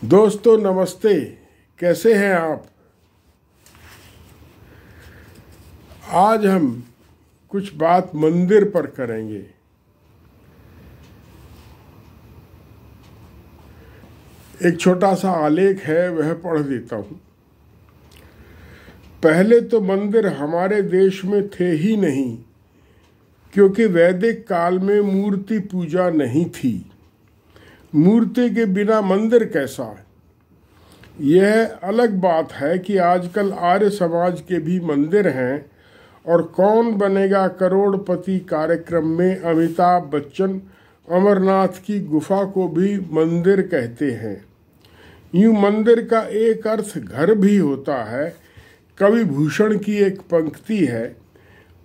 दोस्तों नमस्ते। कैसे हैं आप? आज हम कुछ बात मंदिर पर करेंगे। एक छोटा सा आलेख है, वह पढ़ देता हूँ। पहले तो मंदिर हमारे देश में थे ही नहीं, क्योंकि वैदिक काल में मूर्ति पूजा नहीं थी। मूर्ति के बिना मंदिर कैसा है? यह अलग बात है कि आजकल आर्य समाज के भी मंदिर हैं, और कौन बनेगा करोड़पति कार्यक्रम में अमिताभ बच्चन अमरनाथ की गुफा को भी मंदिर कहते हैं। यूं मंदिर का एक अर्थ घर भी होता है। कवि भूषण की एक पंक्ति है,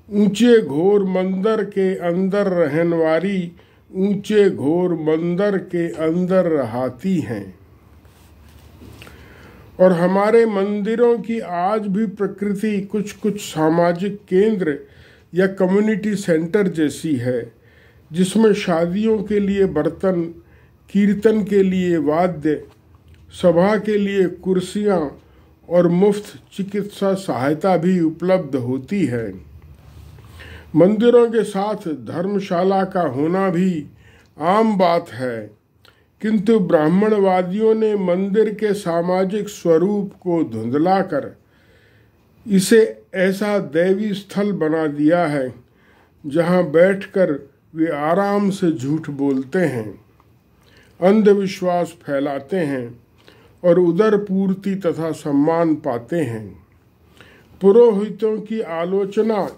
ऊंचे घोर मंदिर के अंदर रहनवारी, ऊंचे घोर मंदिर के अंदर रहाती हैं। और हमारे मंदिरों की आज भी प्रकृति कुछ कुछ सामाजिक केंद्र या कम्युनिटी सेंटर जैसी है, जिसमें शादियों के लिए बर्तन, कीर्तन के लिए वाद्य, सभा के लिए कुर्सियां और मुफ्त चिकित्सा सहायता भी उपलब्ध होती है। मंदिरों के साथ धर्मशाला का होना भी आम बात है, किंतु ब्राह्मणवादियों ने मंदिर के सामाजिक स्वरूप को धुंधलाकर इसे ऐसा दैवी स्थल बना दिया है जहां बैठकर वे आराम से झूठ बोलते हैं, अंधविश्वास फैलाते हैं और उदर पूर्ति तथा सम्मान पाते हैं। पुरोहितों की आलोचना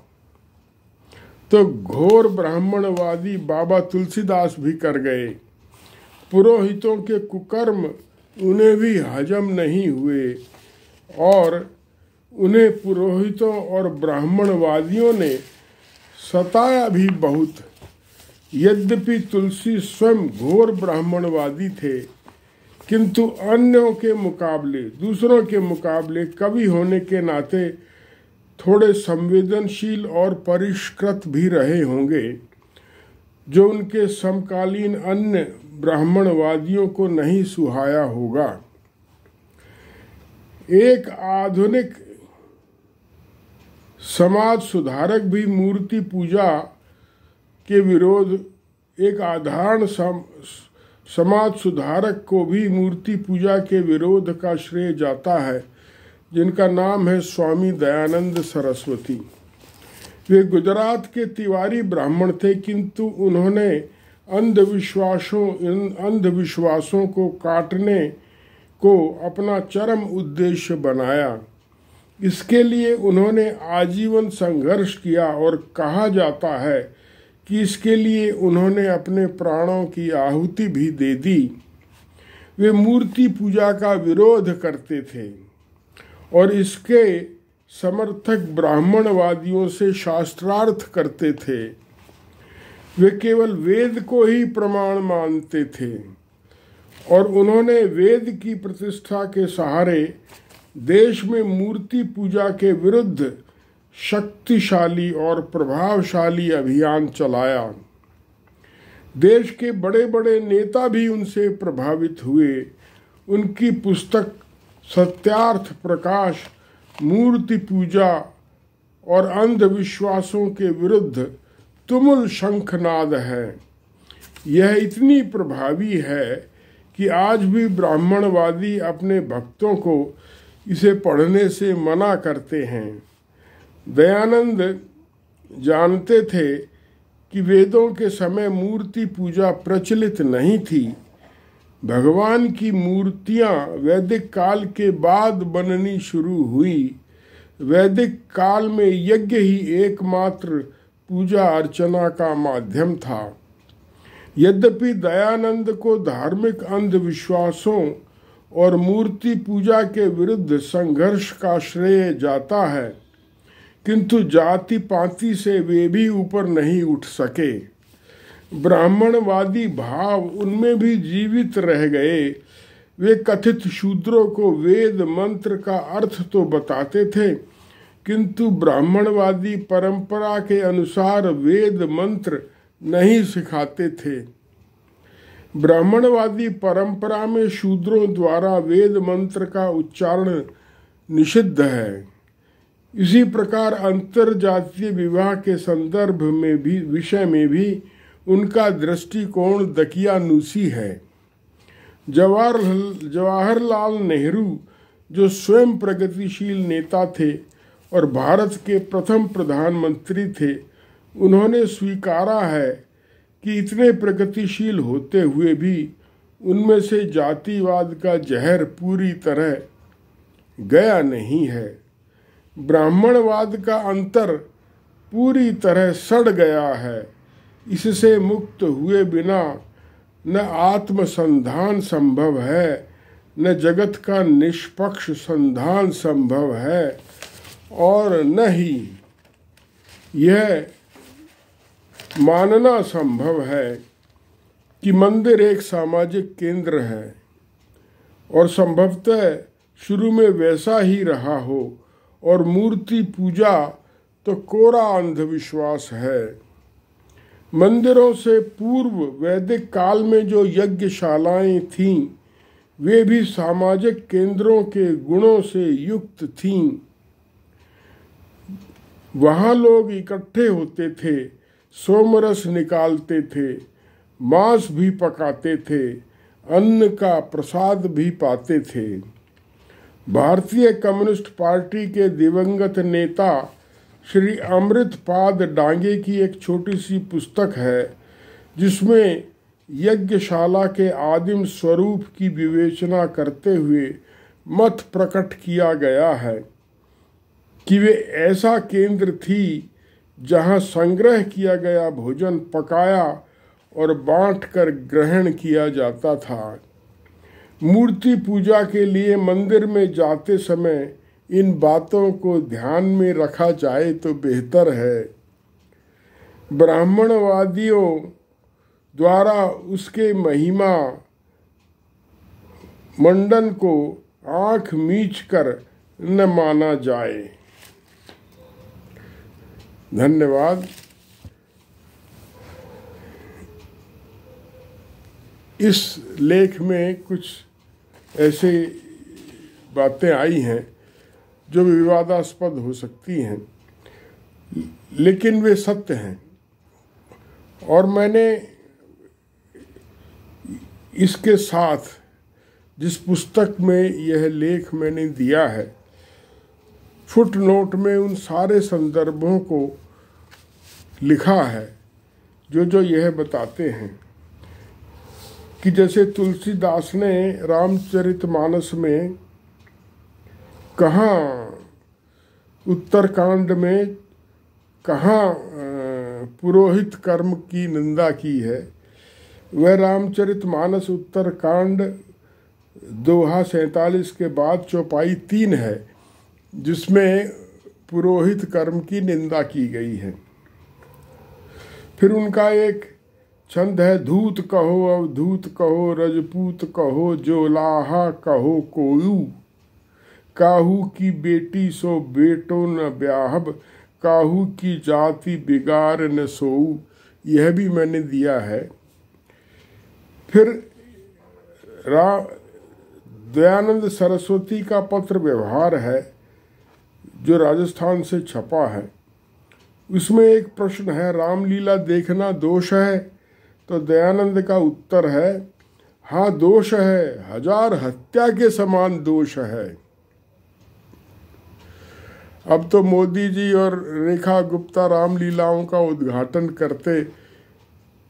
तो घोर ब्राह्मणवादी बाबा तुलसीदास भी कर गए। पुरोहितों के कुकर्म उन्हें भी हजम नहीं हुए और उन्हें पुरोहितों और ब्राह्मणवादियों ने सताया भी बहुत। यद्यपि तुलसी स्वयं घोर ब्राह्मणवादी थे, किंतु अन्यों के मुकाबले, दूसरों के मुकाबले कवि होने के नाते थोड़े संवेदनशील और परिष्कृत भी रहे होंगे, जो उनके समकालीन अन्य ब्राह्मणवादियों को नहीं सुहाया होगा। एक आधुनिक समाज सुधारक भी मूर्ति पूजा के विरोध, एक साधारण समाज सुधारक को भी मूर्ति पूजा के विरोध का श्रेय जाता है, जिनका नाम है स्वामी दयानंद सरस्वती। वे गुजरात के तिवारी ब्राह्मण थे, किंतु उन्होंने इन अंधविश्वासों को काटने को अपना चरम उद्देश्य बनाया। इसके लिए उन्होंने आजीवन संघर्ष किया और कहा जाता है कि इसके लिए उन्होंने अपने प्राणों की आहुति भी दे दी। वे मूर्ति पूजा का विरोध करते थे और इसके समर्थक ब्राह्मणवादियों से शास्त्रार्थ करते थे। वे केवल वेद को ही प्रमाण मानते थे और उन्होंने वेद की प्रतिष्ठा के सहारे देश में मूर्ति पूजा के विरुद्ध शक्तिशाली और प्रभावशाली अभियान चलाया। देश के बड़े बड़े नेता भी उनसे प्रभावित हुए। उनकी पुस्तक सत्यार्थ प्रकाश मूर्ति पूजा और अंधविश्वासों के विरुद्ध तुमुल शंखनाद है। यह इतनी प्रभावी है कि आज भी ब्राह्मणवादी अपने भक्तों को इसे पढ़ने से मना करते हैं। दयानंद जानते थे कि वेदों के समय मूर्ति पूजा प्रचलित नहीं थी। भगवान की मूर्तियां वैदिक काल के बाद बननी शुरू हुई। वैदिक काल में यज्ञ ही एकमात्र पूजा अर्चना का माध्यम था। यद्यपि दयानंद को धार्मिक अंधविश्वासों और मूर्ति पूजा के विरुद्ध संघर्ष का श्रेय जाता है, किंतु जाति पाति से वे भी ऊपर नहीं उठ सके। ब्राह्मणवादी भाव उनमें भी जीवित रह गए। वे कथित शूद्रों को वेद मंत्र का अर्थ तो बताते थे, किंतु ब्राह्मणवादी परंपरा के अनुसार वेद मंत्र नहीं सिखाते थे। ब्राह्मणवादी परंपरा में शूद्रों द्वारा वेद मंत्र का उच्चारण निषिद्ध है। इसी प्रकार अंतरजातीय विवाह के संदर्भ में भी विषय में भी उनका दृष्टिकोण दकियानूसी है। जवाहरलाल नेहरू जो स्वयं प्रगतिशील नेता थे और भारत के प्रथम प्रधानमंत्री थे, उन्होंने स्वीकारा है कि इतने प्रगतिशील होते हुए भी उनमें से जातिवाद का जहर पूरी तरह गया नहीं है। ब्राह्मणवाद का अंतर पूरी तरह सड़ गया है। इससे मुक्त हुए बिना न आत्मसंधान संभव है, न जगत का निष्पक्ष संधान संभव है, और न ही यह मानना संभव है कि मंदिर एक सामाजिक केंद्र है और संभवतः शुरू में वैसा ही रहा हो, और मूर्ति पूजा तो कोरा अंधविश्वास है। मंदिरों से पूर्व वैदिक काल में जो यज्ञशालाएं थीं, वे भी सामाजिक केंद्रों के गुणों से युक्त थीं। वहाँ लोग इकट्ठे होते थे, सोमरस निकालते थे, मांस भी पकाते थे, अन्न का प्रसाद भी पाते थे। भारतीय कम्युनिस्ट पार्टी के दिवंगत नेता श्री अमृतपाद डांगे की एक छोटी सी पुस्तक है, जिसमें यज्ञशाला के आदिम स्वरूप की विवेचना करते हुए मत प्रकट किया गया है कि वे ऐसा केंद्र थी जहां संग्रह किया गया भोजन पकाया और बांटकर ग्रहण किया जाता था। मूर्ति पूजा के लिए मंदिर में जाते समय इन बातों को ध्यान में रखा जाए तो बेहतर है। ब्राह्मणवादियों द्वारा उसके महिमा मंडन को आंख मीच कर न माना जाए। धन्यवाद। इस लेख में कुछ ऐसे बातें आई हैं जो विवादास्पद हो सकती हैं, लेकिन वे सत्य हैं, और मैंने इसके साथ जिस पुस्तक में यह लेख मैंने दिया है, फुटनोट में उन सारे संदर्भों को लिखा है जो यह बताते हैं कि जैसे तुलसीदास ने रामचरितमानस में कहाँ उत्तरकांड में कहाँ पुरोहित कर्म की निंदा की है, वह रामचरितमानस उत्तरकांड दोहा 47 के बाद चौपाई 3 है, जिसमें पुरोहित कर्म की निंदा की गई है। फिर उनका एक छंद है, धूत कहो अवधूत कहो रजपूत कहो जोलाहा कहो कोयू, काहू की बेटी सो बेटो न ब्याहब, काहू की जाति बिगाड़ न सोऊ। यह भी मैंने दिया है। फिर दयानंद सरस्वती का पत्र व्यवहार है जो राजस्थान से छपा है। उसमें एक प्रश्न है, रामलीला देखना दोष है? तो दयानंद का उत्तर है, हाँ दोष है, 1000 हत्या के समान दोष है। अब तो मोदी जी और रेखा गुप्ता रामलीलाओं का उद्घाटन करते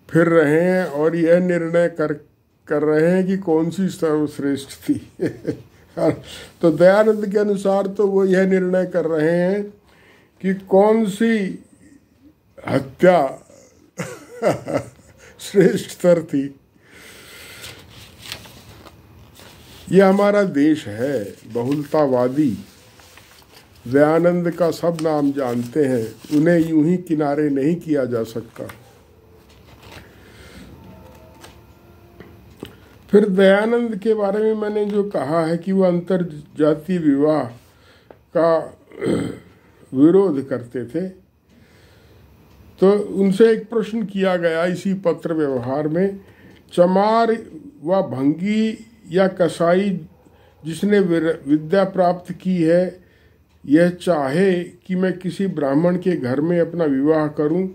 फिर रहे हैं और यह निर्णय कर रहे हैं कि कौन सी सर्वश्रेष्ठ थी। तो दयानंद के अनुसार तो वो यह निर्णय कर रहे हैं कि कौन सी हत्या श्रेष्ठतर थी। यह हमारा देश है बहुलतावादी। दयानंद का सब नाम जानते हैं, उन्हें यूं ही किनारे नहीं किया जा सकता। फिर दयानंद के बारे में मैंने जो कहा है कि वह अंतर जातीय विवाह का विरोध करते थे, तो उनसे एक प्रश्न किया गया इसी पत्र व्यवहार में चमार व भंगी या कसाई जिसने विद्या प्राप्त की है, यह चाहे कि मैं किसी ब्राह्मण के घर में अपना विवाह करूं,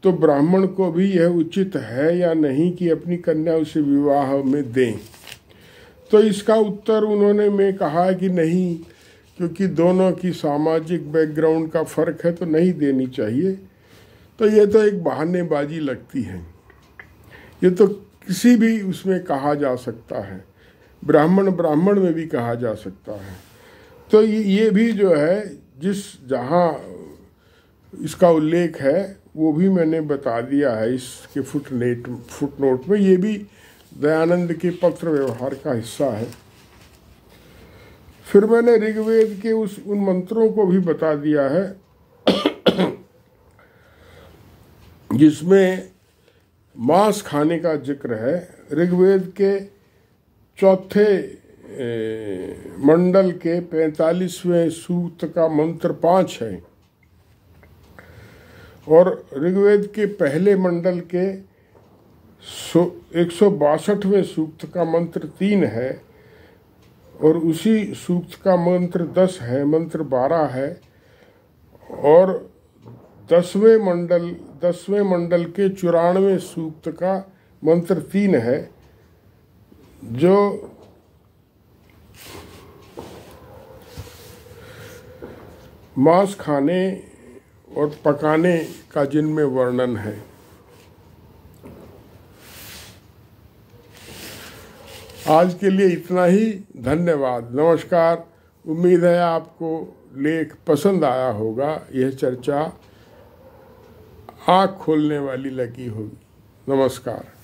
तो ब्राह्मण को भी यह उचित है या नहीं कि अपनी कन्या उसे विवाह में दें। तो इसका उत्तर उन्होंने में कहा कि नहीं, क्योंकि दोनों की सामाजिक बैकग्राउंड का फर्क है तो नहीं देनी चाहिए। तो ये तो एक बहानेबाजी लगती है। ये तो किसी भी उसमें कहा जा सकता है, ब्राह्मण ब्राह्मण में भी कहा जा सकता है। तो ये भी जो है जहाँ इसका उल्लेख है वो भी मैंने बता दिया है इसके फुटनोट में। ये भी दयानंद के पत्र व्यवहार का हिस्सा है। फिर मैंने ऋग्वेद के उन मंत्रों को भी बता दिया है जिसमें मांस खाने का जिक्र है। ऋग्वेद के चौथे मंडल के 45वें सूक्त का मंत्र 5 है और ऋग्वेद के पहले मंडल के 162वें सूक्त का मंत्र 3 है और उसी सूक्त का मंत्र 10 है, मंत्र 12 है। और 10वें मंडल के 94वें सूक्त का मंत्र 3 है, जो मांस खाने और पकाने का जिनमें वर्णन है। आज के लिए इतना ही। धन्यवाद, नमस्कार। उम्मीद है आपको लेख पसंद आया होगा। यह चर्चा आँख खोलने वाली लगी होगी। नमस्कार।